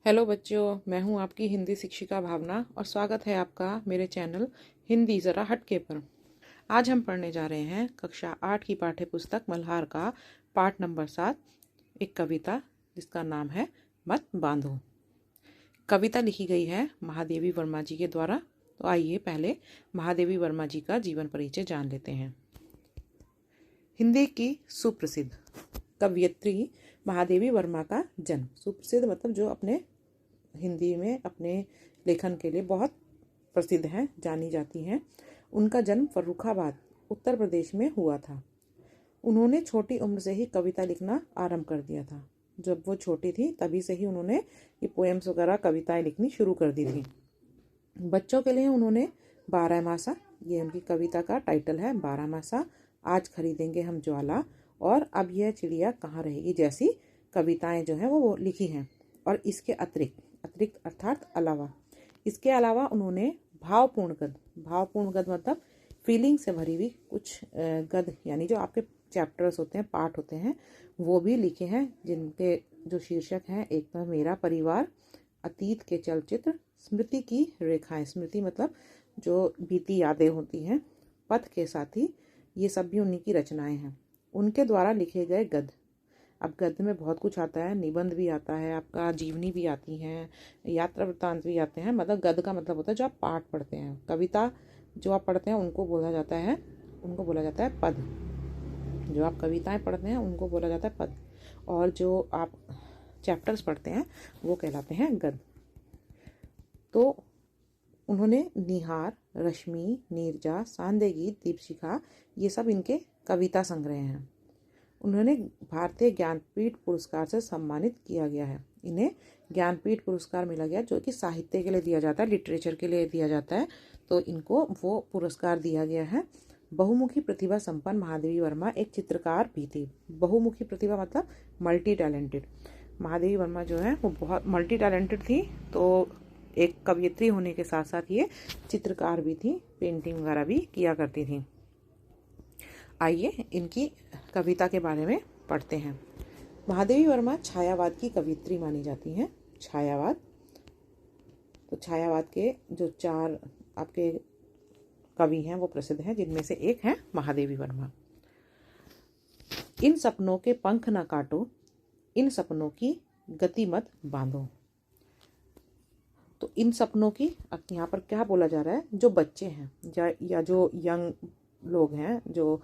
Hello बच्चों, मैं हूं आपकी हिंदी शिक्षिका भावना और स्वागत है आपका मेरे चैनल हिंदी ज़रा हटके पर। आज हम पढ़ने जा रहे हैं कक्षा 8 की पाठ्य पुस्तक मल्हार का पाठ नंबर 7, एक कविता जिसका नाम है मत बांधो। कविता लिखी गई है महादेवी वर्मा जी के द्वारा। तो आइए पहले महादेवी वर्मा जी का जीवन परिचय जान लेते हैं। हिंदी की सुप्रसिद्ध कवयित्री महादेवी वर्मा का जन्म। सुप्रसिद्ध मतलब जो अपने हिंदी में अपने लेखन के लिए बहुत प्रसिद्ध हैं, जानी जाती हैं। उनका जन्म फर्रुखाबाद उत्तर प्रदेश में हुआ था। उन्होंने छोटी उम्र से ही कविता लिखना आरंभ कर दिया था। जब वो छोटी थी तभी से ही उन्होंने ये पोएम्स वगैरह कविताएं लिखनी शुरू कर दी थी। बच्चों के लिए उन्होंने 12 मासा, ये उनकी कविता का टाइटल है, 12 मासा, आज खरीदेंगे हम ज्वाला और अब यह चिड़िया कहाँ रहेगी जैसी कविताएं जो हैं वो लिखी हैं। और इसके अतिरिक्त अर्थात अलावा, इसके अलावा उन्होंने भावपूर्ण गद्य मतलब फीलिंग से भरी हुई कुछ गद्य, यानी जो आपके चैप्टर्स होते हैं, पाठ होते हैं, वो भी लिखे हैं, जिनके जो शीर्षक हैं, एक तो मेरा परिवार, अतीत के चलचित्र, स्मृति की रेखाएं, स्मृति मतलब जो बीती यादें होती हैं, पथ के साथी, ये सब भी उन्हीं की रचनाएं हैं। उनके द्वारा लिखे गए गद्य, अब गद्य में बहुत कुछ आता है, निबंध भी आता है, आपका जीवनी भी आती हैं, यात्रा वृत्तांत भी आते हैं। मतलब गद्य का मतलब होता है जो आप पाठ पढ़ते हैं। कविता जो आप पढ़ते हैं उनको बोला जाता है पद। जो आप कविताएं पढ़ते हैं उनको बोला जाता है पद, और जो आप चैप्टर्स पढ़ते हैं वो कहलाते हैं गद्य। तो उन्होंने निहार, रश्मि, नीरजा, सांदे गीत, दीपशिखा, ये सब इनके कविता संग्रह हैं। उन्होंने भारतीय ज्ञानपीठ पुरस्कार से सम्मानित किया गया है। इन्हें ज्ञानपीठ पुरस्कार मिला गया, जो कि साहित्य के लिए दिया जाता है, लिटरेचर के लिए दिया जाता है। तो इनको वो पुरस्कार दिया गया है। बहुमुखी प्रतिभा संपन्न महादेवी वर्मा एक चित्रकार भी थी। बहुमुखी प्रतिभा मतलब मल्टी टैलेंटेड। महादेवी वर्मा जो है वो बहुत मल्टी टैलेंटेड थी। तो एक कवयित्री होने के साथ साथ ये चित्रकार भी थी, पेंटिंग वगैरह भी किया करती थी। आइए इनकी कविता के बारे में पढ़ते हैं। महादेवी वर्मा छायावाद की कवयित्री मानी जाती हैं। छायावाद, तो छायावाद के जो 4 आपके कवि हैं वो प्रसिद्ध हैं, जिनमें से एक है महादेवी वर्मा। इन सपनों के पंख न काटो, इन सपनों की गति मत बांधो। तो इन सपनों की, यहाँ पर क्या बोला जा रहा है, जो बच्चे हैं या जो यंग लोग हैं जो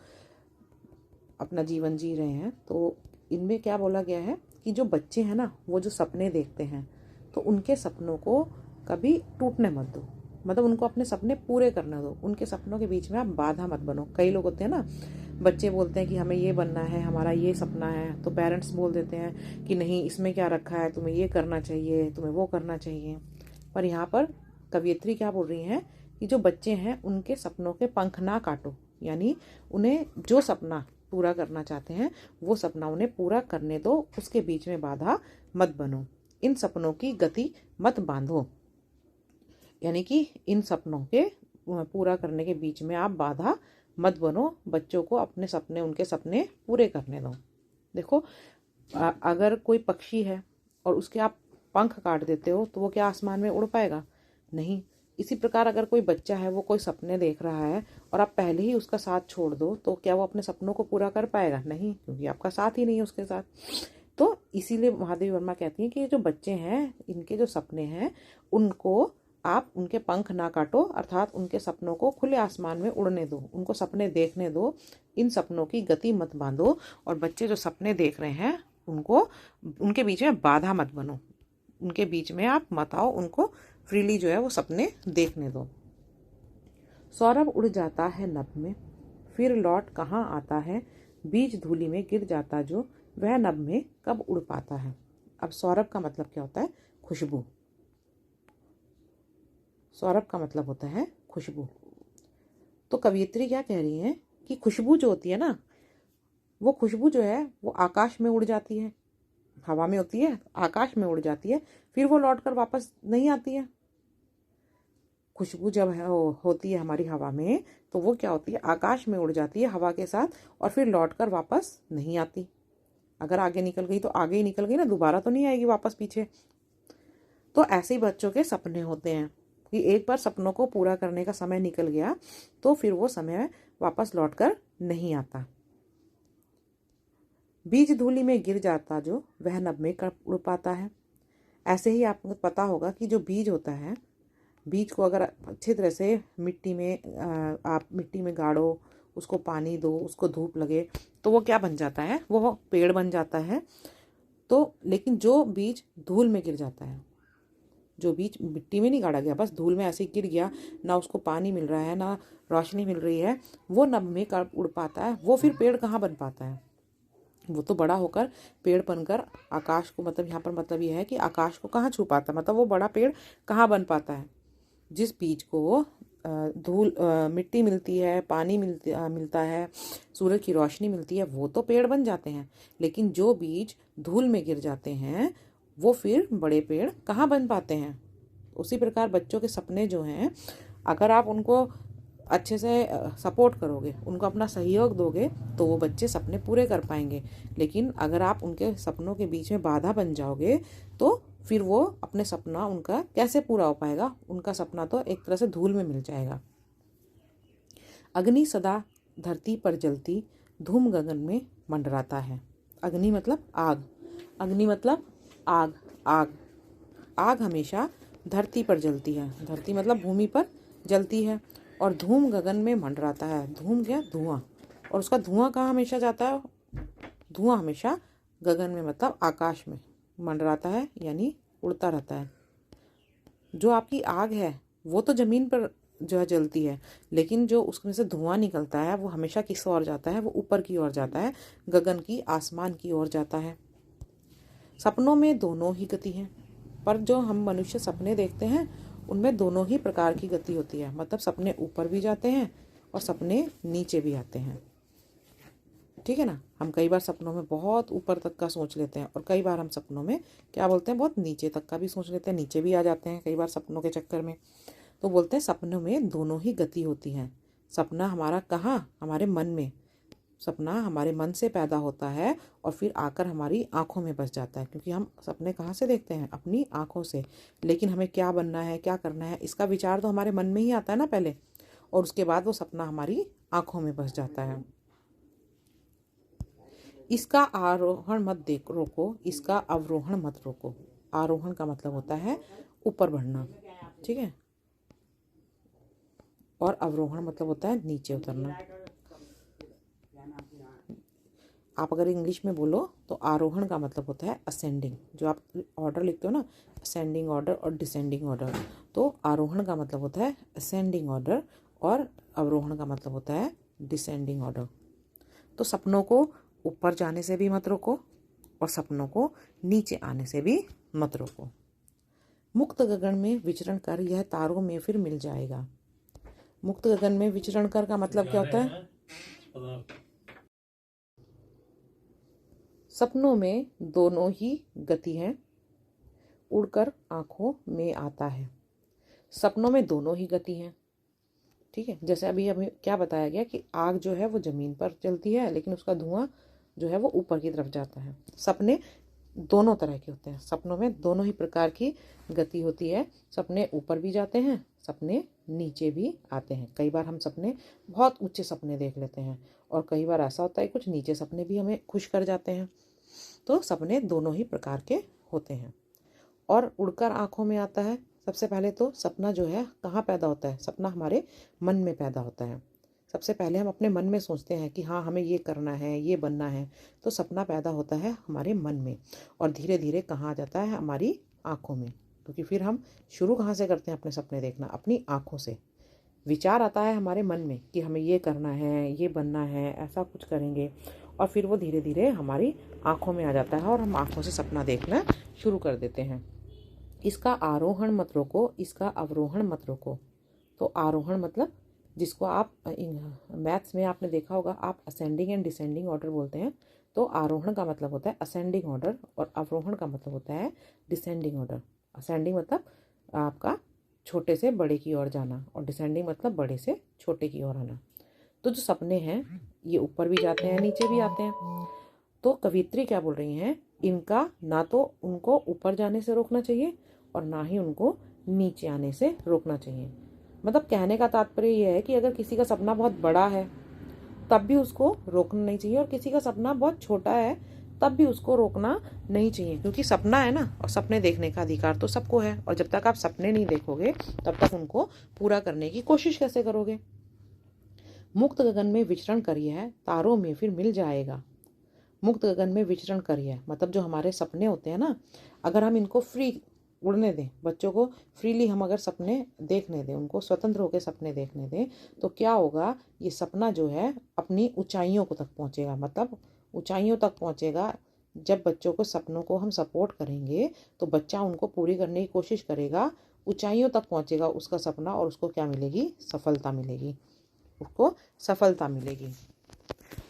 अपना जीवन जी रहे हैं, तो इनमें क्या बोला गया है कि जो बच्चे हैं ना, वो जो सपने देखते हैं, तो उनके सपनों को कभी टूटने मत दो। मतलब उनको अपने सपने पूरे करने दो। उनके सपनों के बीच में आप बाधा मत बनो। कई लोग होते हैं ना, बच्चे बोलते हैं कि हमें ये बनना है, हमारा ये सपना है, तो पेरेंट्स बोल देते हैं कि नहीं, इसमें क्या रखा है, तुम्हें ये करना चाहिए, तुम्हें वो करना चाहिए। पर यहाँ पर कवयित्री क्या बोल रही हैं कि जो बच्चे हैं उनके सपनों के पंख ना काटो, यानी उन्हें जो सपना पूरा करना चाहते हैं वो सपना उन्हें पूरा करने दो, उसके बीच में बाधा मत बनो। इन सपनों की गति मत बांधो, यानी कि इन सपनों के पूरा करने के बीच में आप बाधा मत बनो। बच्चों को अपने सपने, उनके सपने पूरे करने दो। देखो, अगर कोई पक्षी है और उसके आप पंख काट देते हो तो वो क्या आसमान में उड़ पाएगा? नहीं। इसी प्रकार अगर कोई बच्चा है, वो कोई सपने देख रहा है और आप पहले ही उसका साथ छोड़ दो, तो क्या वो अपने सपनों को पूरा कर पाएगा? नहीं, क्योंकि आपका साथ ही नहीं है उसके साथ। तो इसीलिए महादेवी वर्मा कहती हैं कि जो बच्चे हैं, इनके जो सपने हैं, उनको आप उनके पंख ना काटो, अर्थात उनके सपनों को खुले आसमान में उड़ने दो, उनको सपने देखने दो। इन सपनों की गति मत बांधो, और बच्चे जो सपने देख रहे हैं उनको, उनके बीच में बाधा मत बनो, उनके बीच में आप मत आओ, उनको फ्रीली जो है वो सपने देखने दो। सौरभ उड़ जाता है नभ में, फिर लौट कहाँ आता है, बीज धूलि में गिर जाता जो, वह नभ में कब उड़ पाता है। अब सौरभ का मतलब क्या होता है? खुशबू। सौरभ का मतलब होता है खुशबू। तो कवयित्री क्या कह रही है कि खुशबू जो होती है ना, वो खुशबू जो है वो आकाश में उड़ जाती है, हवा में होती है, आकाश में उड़ जाती है, फिर वो लौटकर वापस नहीं आती है। खुशबू जब होती है हमारी हवा में, तो वो क्या होती है, आकाश में उड़ जाती है हवा के साथ, और फिर लौटकर वापस नहीं आती। अगर आगे निकल गई तो आगे ही निकल गई ना, दोबारा तो नहीं आएगी वापस पीछे। तो ऐसे ही बच्चों के सपने होते हैं कि एक बार सपनों को पूरा करने का समय निकल गया तो फिर वो समय वापस लौटकर नहीं आता। बीज धूलि में गिर जाता जो, वह नभ में कब उड़ पाता है। ऐसे ही आपको पता होगा कि जो बीज होता है, बीज को अगर अच्छी तरह से मिट्टी में आप मिट्टी में गाड़ो, उसको पानी दो, उसको धूप लगे, तो वो क्या बन जाता है, वो पेड़ बन जाता है। तो लेकिन जो बीज धूल में गिर जाता है, जो बीज मिट्टी में नहीं गाड़ा गया, बस धूल में ऐसे ही गिर गया, ना उसको पानी मिल रहा है ना रोशनी मिल रही है, वो नभ में कब उड़ पाता है, वो फिर पेड़ कहाँ बन पाता है। वो तो बड़ा होकर पेड़ बनकर आकाश को, मतलब यहाँ पर मतलब ये है कि आकाश को कहाँ छू पाता है, मतलब वो बड़ा पेड़ कहाँ बन पाता है। जिस बीज को धूल मिट्टी मिलती है, पानी मिलता है, सूरज की रोशनी मिलती है, वो तो पेड़ बन जाते हैं। लेकिन जो बीज धूल में गिर जाते हैं वो फिर बड़े पेड़ कहाँ बन पाते हैं। उसी प्रकार बच्चों के सपने जो हैं, अगर आप उनको अच्छे से सपोर्ट करोगे, उनको अपना सहयोग दोगे, तो वो बच्चे सपने पूरे कर पाएंगे। लेकिन अगर आप उनके सपनों के बीच में बाधा बन जाओगे तो फिर वो अपने सपना उनका कैसे पूरा हो पाएगा, उनका सपना तो एक तरह से धूल में मिल जाएगा। अग्नि सदा धरती पर जलती, धूम गगन में मंडराता है। अग्नि मतलब आग, अग्नि मतलब आग, आग आग हमेशा धरती पर जलती है, धरती मतलब भूमि पर जलती है, और धूम गगन में मंडराता है। धूम क्या, धुआं, और उसका धुआं कहाँ हमेशा जाता है, धुआं हमेशा गगन में मतलब आकाश में मंडराता है, यानी उड़ता रहता है। जो आपकी आग है वो तो ज़मीन पर जो है जलती है, लेकिन जो उसमें से धुआं निकलता है वो हमेशा किस ओर जाता है, वो ऊपर की ओर जाता है, गगन की, आसमान की ओर जाता है। सपनों में दोनों ही गति है, पर जो हम मनुष्य सपने देखते हैं उनमें दोनों ही प्रकार की गति होती है। मतलब सपने ऊपर भी जाते हैं और सपने नीचे भी आते हैं, ठीक है ना। हम कई बार सपनों में बहुत ऊपर तक का सोच लेते हैं, और कई बार हम सपनों में क्या बोलते हैं, बहुत नीचे तक का भी सोच लेते हैं, नीचे भी आ जाते हैं कई बार सपनों के चक्कर में। तो बोलते हैं सपनों में दोनों ही गति होती है। सपना हमारा कहाँ, हमारे मन में, सपना हमारे मन से पैदा होता है और फिर आकर हमारी आंखों में बस जाता है, क्योंकि हम सपने कहाँ से देखते हैं, अपनी आंखों से। लेकिन हमें क्या बनना है, क्या करना है, इसका विचार तो हमारे मन में ही आता है ना पहले, और उसके बाद वो सपना हमारी आंखों में बस जाता है। इसका आरोहण मत देख रोको, इसका अवरोहण मत रोको। आरोहण का मतलब होता है ऊपर बढ़ना, ठीक है, और अवरोहण मतलब होता है नीचे उतरना। आप अगर इंग्लिश में बोलो तो आरोहण का मतलब होता है असेंडिंग, जो आप ऑर्डर लिखते हो ना, असेंडिंग ऑर्डर और डिसेंडिंग ऑर्डर, तो आरोहण का मतलब होता है असेंडिंग ऑर्डर और अवरोहण का मतलब होता है डिसेंडिंग ऑर्डर। तो सपनों को ऊपर जाने से भी मत रोको और सपनों को नीचे आने से भी मत रोको। मुक्त गगन में विचरण कर, यह तारों में फिर मिल जाएगा। मुक्त गगन में विचरण कर का मतलब क्या होता है, सपनों में दोनों ही गति है, उड़कर आंखों में आता है। सपनों में दोनों ही गति है, ठीक है। जैसे अभी हमें क्या बताया गया कि आग जो है वो ज़मीन पर जलती है, लेकिन उसका धुआं जो है वो ऊपर की तरफ जाता है। सपने दोनों तरह के होते हैं, सपनों में दोनों ही प्रकार की गति होती है। सपने ऊपर भी जाते हैं, सपने नीचे भी आते हैं। कई बार हम सपने बहुत ऊंचे सपने देख लेते हैं, और कई बार ऐसा होता है कुछ नीचे सपने भी हमें खुश कर जाते हैं। तो सपने दोनों ही प्रकार के होते हैं। और उड़कर आंखों में आता है, सबसे पहले तो सपना जो है कहाँ पैदा होता है, सपना हमारे मन में पैदा होता है। सबसे पहले हम अपने मन में सोचते हैं कि हाँ हमें ये करना है, ये बनना है, तो सपना पैदा होता है हमारे मन में, और धीरे धीरे कहाँ आ जाता है, हमारी आँखों में। क्योंकि फिर हम शुरू कहाँ से करते हैं अपने सपने देखना, अपनी आँखों से। विचार आता है हमारे मन में कि हमें ये करना है, ये बनना है, ऐसा कुछ करेंगे, और फिर वो धीरे धीरे हमारी आँखों में आ जाता है और हम आँखों से सपना देखना शुरू कर देते हैं। इसका आरोहण मत रोको, इसका अवरोहण मत रोको। तो आरोहण मतलब जिसको आप मैथ्स में आपने देखा होगा, आप असेंडिंग एंड डिसेंडिंग ऑर्डर बोलते हैं। तो आरोहण का मतलब होता है असेंडिंग ऑर्डर और अवरोहण का मतलब होता है डिसेंडिंग ऑर्डर। असेंडिंग मतलब आपका छोटे से बड़े की ओर जाना, और डिसेंडिंग मतलब बड़े से छोटे की ओर आना। तो जो सपने हैं ये ऊपर भी जाते हैं, नीचे भी आते हैं। तो कवित्री क्या बोल रही हैं, इनका ना तो उनको ऊपर जाने से रोकना चाहिए और ना ही उनको नीचे आने से रोकना चाहिए। मतलब कहने का तात्पर्य यह है कि अगर किसी का सपना बहुत बड़ा है तब भी उसको रोकना नहीं चाहिए, और किसी का सपना बहुत छोटा है तब भी उसको रोकना नहीं चाहिए, क्योंकि सपना है ना, और सपने देखने का अधिकार तो सबको है। और जब तक आप सपने नहीं देखोगे तब तक उनको पूरा करने की कोशिश कैसे करोगे। मुक्त गगन में विचरण करिए है, तारों में फिर मिल जाएगा। मुक्त गगन में विचरण करिए मतलब जो हमारे सपने होते हैं ना, अगर हम इनको फ्री उड़ने दें, बच्चों को फ्रीली हम अगर सपने देखने दें, उनको स्वतंत्र होकर सपने देखने दें, तो क्या होगा, ये सपना जो है अपनी ऊंचाइयों को तक पहुंचेगा। मतलब ऊंचाइयों तक पहुंचेगा। जब बच्चों को सपनों को हम सपोर्ट करेंगे तो बच्चा उनको पूरी करने की कोशिश करेगा, ऊंचाइयों तक पहुंचेगा उसका सपना, और उसको क्या मिलेगी, सफलता मिलेगी, उसको सफलता मिलेगी।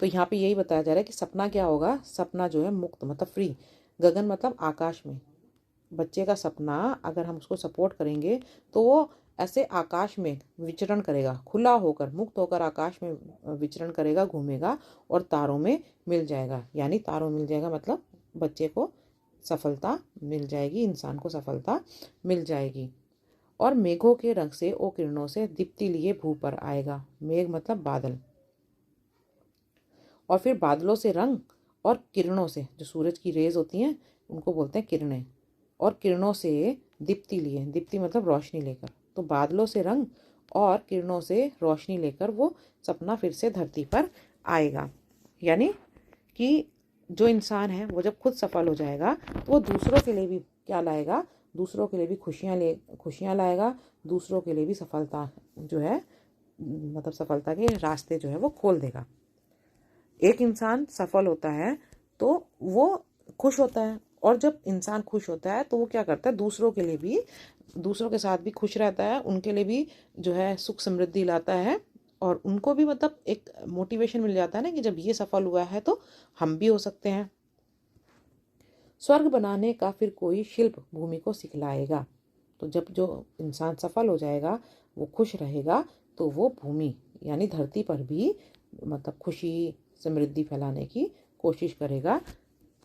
तो यहाँ पे यही बताया जा रहा है कि सपना क्या होगा, सपना जो है मुक्त मतलब फ्री, गगन मतलब आकाश में। बच्चे का सपना अगर हम उसको सपोर्ट करेंगे तो वो ऐसे आकाश में विचरण करेगा, खुला होकर मुक्त होकर आकाश में विचरण करेगा, घूमेगा और तारों में मिल जाएगा। यानी तारों मिल जाएगा मतलब बच्चे को सफलता मिल जाएगी, इंसान को सफलता मिल जाएगी। और मेघों के रंग से ओ किरणों से दीप्ति लिए भू पर आएगा। मेघ मतलब बादल, और फिर बादलों से रंग और किरणों से, जो सूरज की रेज होती हैं उनको बोलते हैं किरणें, और किरणों से दीप्ति लिए, दीप्ति मतलब रोशनी लेकर। तो बादलों से रंग और किरणों से रोशनी लेकर वो सपना फिर से धरती पर आएगा। यानी कि जो इंसान है वो जब खुद सफल हो जाएगा तो वो दूसरों के लिए भी क्या लाएगा, दूसरों के लिए भी खुशियाँ लाएगा, दूसरों के लिए भी सफलता जो है मतलब सफलता के रास्ते जो है वो खोल देगा। एक इंसान सफल होता है तो वो खुश होता है, और जब इंसान खुश होता है तो वो क्या करता है, दूसरों के लिए भी, दूसरों के साथ भी खुश रहता है, उनके लिए भी जो है सुख समृद्धि लाता है, और उनको भी मतलब एक मोटिवेशन मिल जाता है ना कि जब ये सफल हुआ है तो हम भी हो सकते हैं। स्वर्ग बनाने का फिर कोई शिल्प भूमि को सिखलाएगा। तो जब जो इंसान सफल हो जाएगा, वो खुश रहेगा, तो वो भूमि यानी धरती पर भी मतलब खुशी समृद्धि फैलाने की कोशिश करेगा।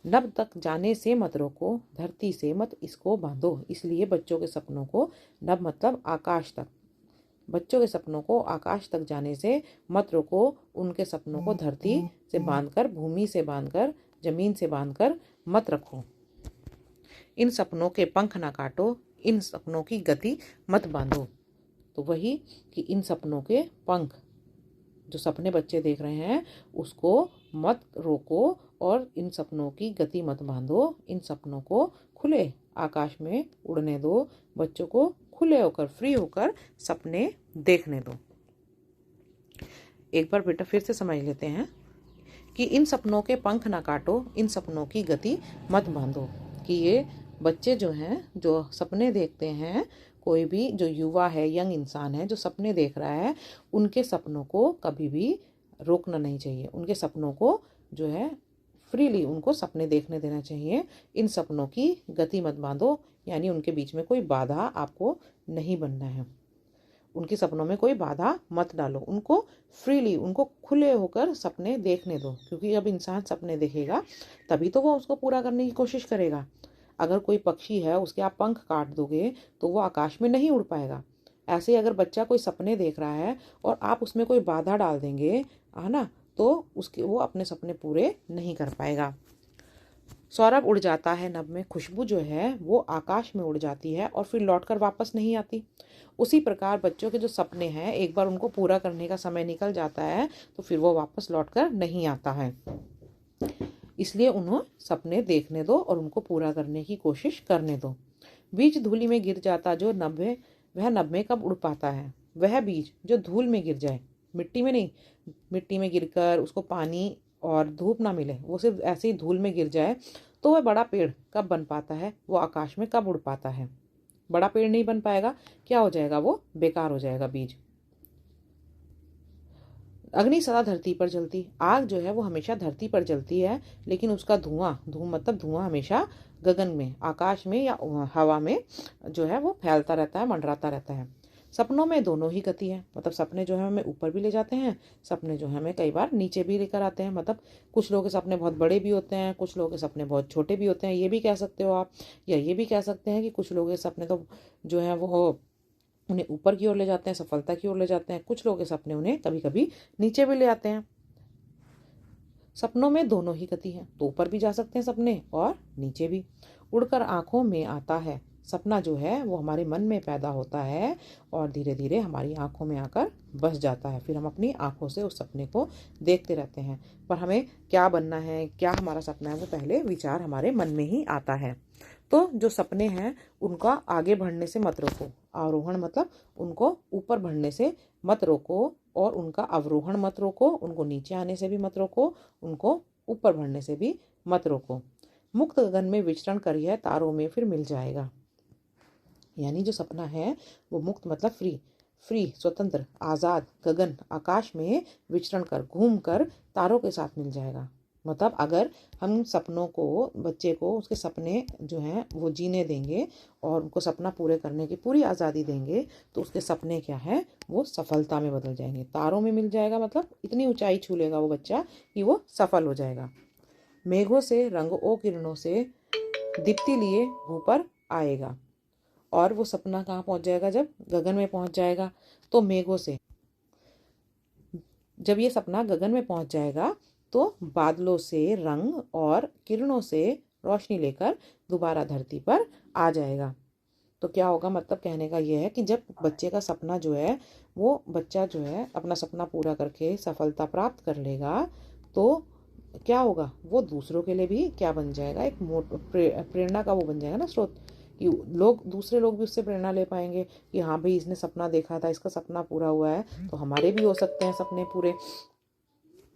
नभ तक जाने से मत रोको, धरती से मत इसको बांधो। इसलिए बच्चों के सपनों को, नभ मतलब आकाश तक, बच्चों के सपनों को आकाश तक जाने से मत रोको। उनके सपनों को धरती से बांधकर, भूमि से बांधकर, जमीन से बांधकर मत रखो। इन सपनों के पंख ना काटो, इन सपनों की गति मत बांधो। तो वही कि इन सपनों के पंख, जो सपने बच्चे देख रहे हैं उसको मत रोको, और इन सपनों की गति मत बांधो। इन सपनों को खुले आकाश में उड़ने दो, बच्चों को खुले होकर, फ्री होकर सपने देखने दो। एक बार बेटा फिर से समझ लेते हैं कि इन सपनों के पंख ना काटो, इन सपनों की गति मत बांधो। कि ये बच्चे जो हैं, जो सपने देखते हैं, कोई भी जो युवा है, यंग इंसान है जो सपने देख रहा है, उनके सपनों को कभी भी रोकना नहीं चाहिए। उनके सपनों को जो है फ्रीली उनको सपने देखने देना चाहिए। इन सपनों की गति मत बांधो, यानी उनके बीच में कोई बाधा आपको नहीं बनना है। उनके सपनों में कोई बाधा मत डालो, उनको फ्रीली, उनको खुले होकर सपने देखने दो। क्योंकि जब इंसान सपने देखेगा तभी तो वो उसको पूरा करने की कोशिश करेगा। अगर कोई पक्षी है उसके आप पंख काट दोगे तो वो आकाश में नहीं उड़ पाएगा। ऐसे ही अगर बच्चा कोई सपने देख रहा है और आप उसमें कोई बाधा डाल देंगे, है ना, तो उसके वो अपने सपने पूरे नहीं कर पाएगा। सौरभ उड़ जाता है नभ में, खुशबू जो है वो आकाश में उड़ जाती है और फिर लौटकर वापस नहीं आती। उसी प्रकार बच्चों के जो सपने हैं, एक बार उनको पूरा करने का समय निकल जाता है तो फिर वो वापस लौटकर नहीं आता है। इसलिए उन्हें सपने देखने दो और उनको पूरा करने की कोशिश करने दो। बीज धूलि में गिर जाता जो नभ है, वह नभ में कब उड़ पाता है। वह बीज जो धूल में गिर जाए, मिट्टी में नहीं, मिट्टी में गिरकर उसको पानी और धूप ना मिले, वो सिर्फ ऐसे ही धूल में गिर जाए, तो वह बड़ा पेड़ कब बन पाता है, वो आकाश में कब उड़ पाता है। बड़ा पेड़ नहीं बन पाएगा, क्या हो जाएगा, वो बेकार हो जाएगा बीज। अग्नि सदा धरती पर जलती, आग जो है वो हमेशा धरती पर जलती है, लेकिन उसका धुआं, मतलब धुआं हमेशा गगन में, आकाश में या हवा में जो है वो फैलता रहता है, मंडराता रहता है। सपनों में दोनों ही गति है, मतलब सपने जो है हमें ऊपर भी ले जाते हैं, सपने जो है हमें कई बार नीचे भी लेकर आते हैं। मतलब कुछ लोगों के सपने बहुत बड़े भी होते हैं, कुछ लोगों के सपने बहुत छोटे भी होते हैं, ये भी कह सकते हो आप। या ये भी कह सकते हैं कि कुछ लोगों के सपने तो जो है वो उन्हें ऊपर की ओर ले जाते हैं, सफलता की ओर ले जाते हैं। कुछ लोगों के सपने उन्हें कभी कभी नीचे भी ले आते हैं। सपनों में दोनों ही गति है, तो ऊपर भी जा सकते हैं सपने और नीचे भी। उड़कर आंखों में आता है, सपना जो है वो हमारे मन में पैदा होता है और धीरे धीरे हमारी आंखों में आकर बस जाता है। फिर हम अपनी आंखों से उस सपने को देखते रहते हैं। पर हमें क्या बनना है, क्या हमारा सपना है, वो पहले विचार हमारे मन में ही आता है। तो जो सपने हैं उनका आगे बढ़ने से मत रोको। आरोहण मतलब उनको ऊपर बढ़ने से मत रोको, और उनका अवरोहण मत रोको। उनको नीचे आने से भी मत रोको, उनको ऊपर बढ़ने से भी मत रोको। मुक्त गगन में विचरण करिए, तारों में फिर मिल जाएगा। यानी जो सपना है वो मुक्त मतलब फ्री स्वतंत्र आज़ाद गगन आकाश में विचरण कर घूम कर तारों के साथ मिल जाएगा। मतलब अगर हम सपनों को, बच्चे को उसके सपने जो हैं वो जीने देंगे और उनको सपना पूरे करने की पूरी आज़ादी देंगे, तो उसके सपने क्या है वो सफलता में बदल जाएंगे। तारों में मिल जाएगा मतलब इतनी ऊंचाई छू लेगा वो बच्चा कि वो सफल हो जाएगा। मेघों से रंगों किरणों से दीप्ति लिए भू पर आएगा। और वो सपना कहाँ पहुंच जाएगा, जब गगन में पहुंच जाएगा। तो मेघों से, जब ये सपना गगन में पहुंच जाएगा तो बादलों से रंग और किरणों से रोशनी लेकर दोबारा धरती पर आ जाएगा। तो क्या होगा, मतलब कहने का ये है कि जब बच्चे का सपना जो है वो बच्चा जो है अपना सपना पूरा करके सफलता प्राप्त कर लेगा, तो क्या होगा, वो दूसरों के लिए भी क्या बन जाएगा, एक प्रेरणा का वो बन जाएगा ना स्रोत, कि दूसरे लोग भी उससे प्रेरणा ले पाएंगे कि हाँ भाई इसने सपना देखा था, इसका सपना पूरा हुआ है, तो हमारे भी हो सकते हैं सपने पूरे।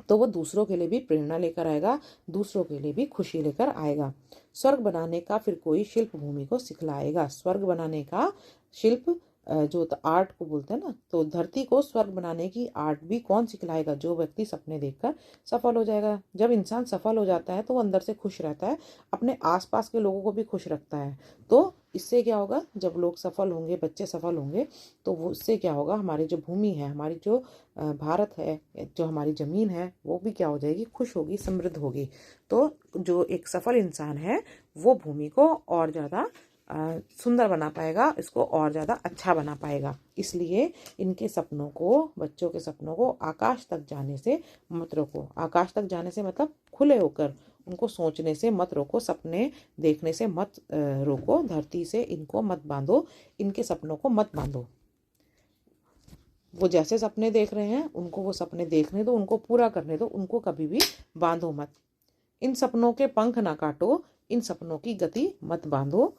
तो वो दूसरों के लिए भी प्रेरणा लेकर आएगा, दूसरों के लिए भी खुशी लेकर आएगा। स्वर्ग बनाने का फिर कोई शिल्प भूमि को सिखलाएगा। स्वर्ग बनाने का शिल्प जो आर्ट को बोलते हैं ना, तो धरती को स्वर्ग बनाने की आर्ट भी कौन सिखलाएगा, जो व्यक्ति सपने देखकर सफल हो जाएगा। जब इंसान सफल हो जाता है तो वो अंदर से खुश रहता है, अपने आसपास के लोगों को भी खुश रखता है। तो इससे क्या होगा, जब लोग सफल होंगे, बच्चे सफल होंगे, तो वो उससे क्या होगा, हमारी जो भूमि है, हमारी जो भारत है, जो हमारी ज़मीन है, वो भी क्या हो जाएगी, खुश होगी, समृद्ध होगी। तो जो एक सफल इंसान है वो भूमि को और ज़्यादा सुंदर बना पाएगा, इसको और ज़्यादा अच्छा बना पाएगा। इसलिए इनके सपनों को, बच्चों के सपनों को आकाश तक जाने से मत रोको। आकाश तक जाने से मतलब खुले होकर उनको सोचने से मत रोको, सपने देखने से मत रोको, धरती से इनको मत बांधो, इनके सपनों को मत बांधो। वो जैसे सपने देख रहे हैं उनको वो सपने देखने दो, उनको पूरा करने दो, उनको कभी भी बांधो मत। इन सपनों के पंख ना काटो, इन सपनों की गति मत बांधो।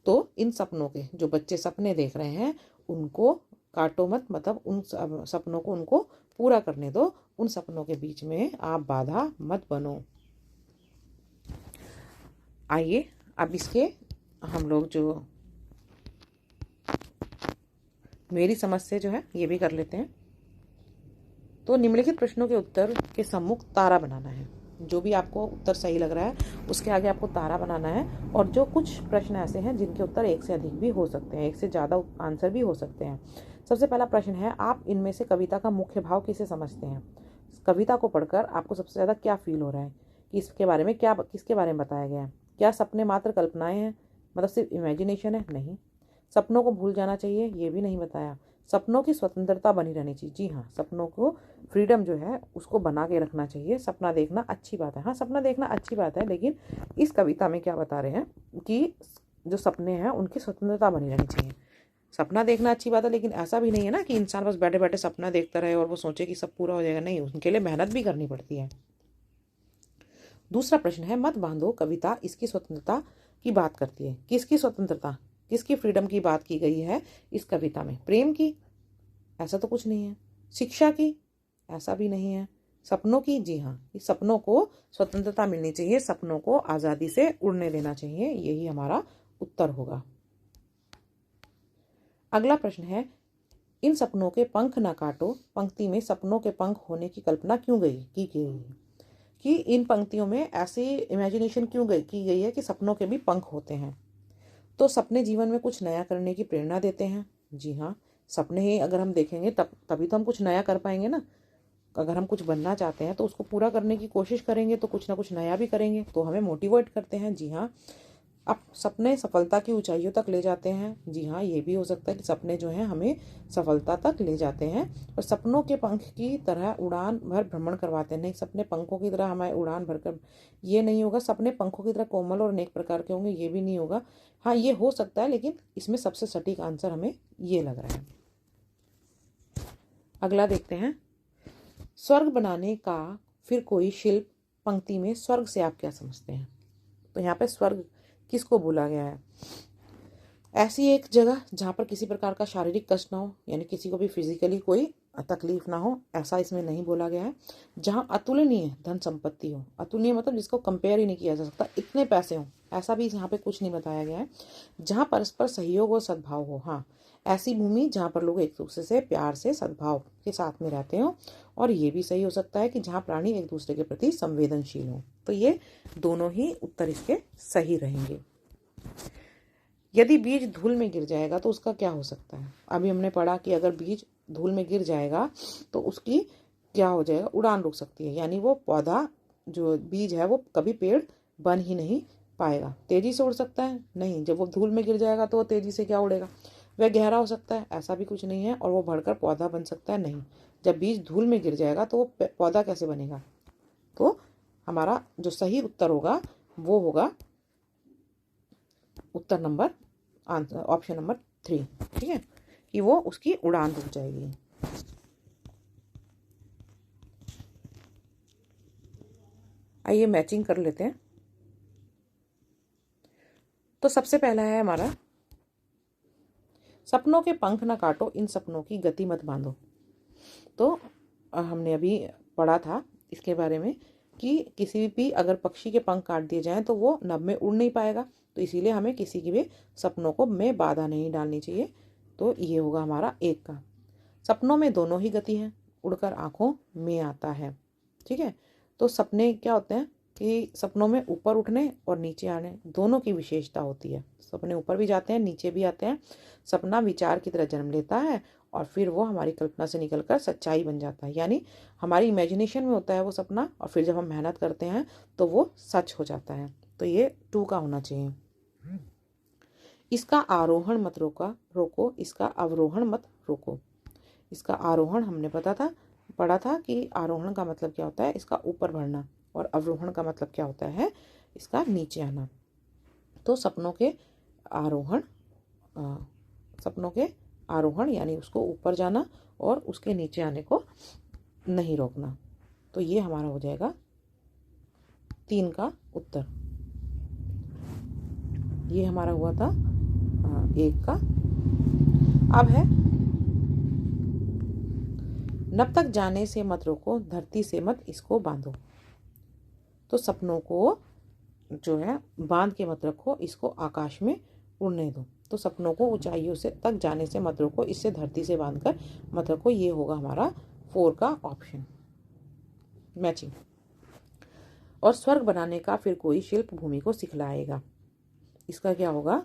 तो इन सपनों के, जो बच्चे सपने देख रहे हैं उनको काटो मत, मतलब उन सपनों को उनको पूरा करने दो, उन सपनों के बीच में आप बाधा मत बनो। आइए अब इसके हम लोग जो मेरी समझ से जो है ये भी कर लेते हैं। तो निम्नलिखित प्रश्नों के उत्तर के सम्मुख तारा बनाना है। जो भी आपको उत्तर सही लग रहा है उसके आगे आपको तारा बनाना है। और जो कुछ प्रश्न ऐसे हैं जिनके उत्तर एक से अधिक भी हो सकते हैं, एक से ज़्यादा आंसर भी हो सकते हैं। सबसे पहला प्रश्न है, आप इनमें से कविता का मुख्य भाव किसे समझते हैं। कविता को पढ़कर आपको सबसे ज़्यादा क्या फील हो रहा है, कि इसके बारे में क्या, किसके बारे में बताया गया है। क्या सपने मात्र कल्पनाएं हैं, मतलब सिर्फ इमेजिनेशन है, नहीं। सपनों को भूल जाना चाहिए, ये भी नहीं बताया। सपनों की स्वतंत्रता बनी रहनी चाहिए, जी हाँ, सपनों को फ्रीडम जो है उसको बना के रखना चाहिए। सपना देखना अच्छी बात है, हाँ सपना देखना अच्छी बात है, लेकिन इस कविता में क्या बता रहे हैं कि जो सपने हैं उनकी स्वतंत्रता बनी रहनी चाहिए। सपना देखना अच्छी बात है, लेकिन ऐसा भी नहीं है ना कि इंसान बस बैठे बैठे सपना देखता रहे और वो सोचे कि सब पूरा हो जाएगा, नहीं, उनके लिए मेहनत भी करनी पड़ती है। दूसरा प्रश्न है, मत बांधो कविता इसकी स्वतंत्रता की बात करती है। किसकी स्वतंत्रता, किसकी फ्रीडम की बात की गई है इस कविता में। प्रेम की, ऐसा तो कुछ नहीं है। शिक्षा की, ऐसा भी नहीं है। सपनों की, जी हाँ, इस सपनों को स्वतंत्रता मिलनी चाहिए, सपनों को आज़ादी से उड़ने देना चाहिए, यही हमारा उत्तर होगा। अगला प्रश्न है, इन सपनों के पंख ना काटो पंक्ति में सपनों के पंख होने की कल्पना क्यों की गई है, कि इन पंक्तियों में ऐसी इमेजिनेशन क्यों की गई है कि सपनों के भी पंख होते हैं। तो सपने जीवन में कुछ नया करने की प्रेरणा देते हैं, जी हाँ, सपने ही अगर हम देखेंगे तभी तो हम कुछ नया कर पाएंगे ना। अगर हम कुछ बनना चाहते हैं तो उसको पूरा करने की कोशिश करेंगे तो कुछ ना कुछ नया भी करेंगे, तो हमें मोटिवेट करते हैं। जी हाँ, अब सपने सफलता की ऊंचाइयों तक ले जाते हैं। जी हाँ, ये भी हो सकता है कि सपने जो हैं हमें सफलता तक ले जाते हैं। और सपनों के पंख की तरह उड़ान भर भ्रमण करवाते हैं। नहीं, सपने पंखों की तरह हमारे उड़ान भर कर ये नहीं होगा। सपने पंखों की तरह कोमल और अनेक प्रकार के होंगे, ये भी नहीं होगा। हाँ, ये हो सकता है, लेकिन इसमें सबसे सटीक आंसर हमें ये लग रहा है। अगला देखते हैं, स्वर्ग बनाने का फिर कोई शिल्प। पंक्ति में स्वर्ग से आप क्या समझते हैं? तो यहाँ पे स्वर्ग किसको बोला गया है? ऐसी एक जगह जहाँ पर किसी प्रकार का शारीरिक कष्ट ना हो, यानी किसी को भी फिजिकली कोई तकलीफ ना हो, ऐसा इसमें नहीं बोला गया है। जहाँ अतुलनीय धन संपत्ति हो, अतुलनीय मतलब जिसको कंपेयर ही नहीं किया जा सकता, इतने पैसे हो, ऐसा भी यहाँ पे कुछ नहीं बताया गया है। जहाँ परस्पर सहयोग और सद्भाव हो, हाँ, ऐसी भूमि जहाँ पर लोग एक दूसरे से प्यार से सद्भाव के साथ में रहते हो। और ये भी सही हो सकता है कि जहाँ प्राणी एक दूसरे के प्रति संवेदनशील हो। तो ये दोनों ही उत्तर इसके सही रहेंगे। यदि बीज धूल में गिर जाएगा तो उसका क्या हो सकता है? अभी हमने पढ़ा कि अगर बीज धूल में गिर जाएगा तो उसकी क्या हो जाएगा? उड़ान रुक सकती है, यानी वो पौधा जो बीज है वो कभी पेड़ बन ही नहीं पाएगा। तेजी से उड़ सकता है? नहीं, जब वो धूल में गिर जाएगा तो वो तेजी से क्या उड़ेगा? वह गहरा हो सकता है? ऐसा भी कुछ नहीं है। और वो बढ़कर पौधा बन सकता है? नहीं। जब बीज धूल में गिर जाएगा तो वो पौधा कैसे बनेगा? तो हमारा जो सही उत्तर होगा वो होगा उत्तर नंबर आंसर ऑप्शन नंबर 3। ठीक है, कि वो उसकी उड़ान रुक जाएगी। आइए मैचिंग कर लेते हैं। तो सबसे पहला है हमारा, सपनों के पंख न काटो, इन सपनों की गति मत बांधो। तो हमने अभी पढ़ा था इसके बारे में कि किसी भी अगर पक्षी के पंख काट दिए जाएं तो वो नभ में उड़ नहीं पाएगा। तो इसीलिए हमें किसी की भी सपनों को में बाधा नहीं डालनी चाहिए। तो ये होगा हमारा 1 का। सपनों में दोनों ही गति है, उड़कर आंखों में आता है। ठीक है, तो सपने क्या होते हैं कि सपनों में ऊपर उठने और नीचे आने दोनों की विशेषता होती है। सपने ऊपर भी जाते हैं, नीचे भी आते हैं। सपना विचार की तरह जन्म लेता है और फिर वो हमारी कल्पना से निकलकर सच्चाई बन जाता है, यानी हमारी इमेजिनेशन में होता है वो सपना, और फिर जब हम मेहनत करते हैं तो वो सच हो जाता है। तो ये 2 का होना चाहिए। इसका आरोहण मत रोको, इसका अवरोहण मत रोको। इसका आरोहण हमने पढ़ा था कि आरोहण का मतलब क्या होता है? इसका ऊपर बढ़ना। और अवरोहण का मतलब क्या होता है? इसका नीचे आना। तो सपनों के आरोहण यानी उसको ऊपर जाना और उसके नीचे आने को नहीं रोकना। तो ये हमारा हो जाएगा 3 का उत्तर। ये हमारा हुआ था 1 का। अब है, नब तक जाने से मत रोको, धरती से मत इसको बांधो। तो सपनों को जो है बांध के मत रखो, इसको आकाश में उड़ने दो। तो सपनों को ऊंचाइयों से तक जाने से मत रोको, इससे धरती से बांधकर मत रखो। ये होगा हमारा 4 का ऑप्शन, मैचिंग। और स्वर्ग बनाने का फिर कोई शिल्प भूमि को सिखलाएगा। इसका क्या होगा?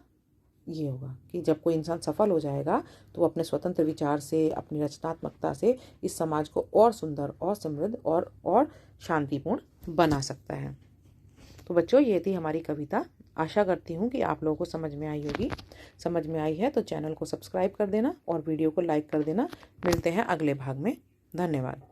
ये होगा कि जब कोई इंसान सफल हो जाएगा तो वो अपने स्वतंत्र विचार से, अपनी रचनात्मकता से इस समाज को और सुंदर और समृद्ध और शांतिपूर्ण बना सकता है। तो बच्चों, ये थी हमारी कविता। आशा करती हूँ कि आप लोगों को समझ में आई होगी। समझ में आई है तो चैनल को सब्सक्राइब कर देना और वीडियो को लाइक कर देना। मिलते हैं अगले भाग में। धन्यवाद।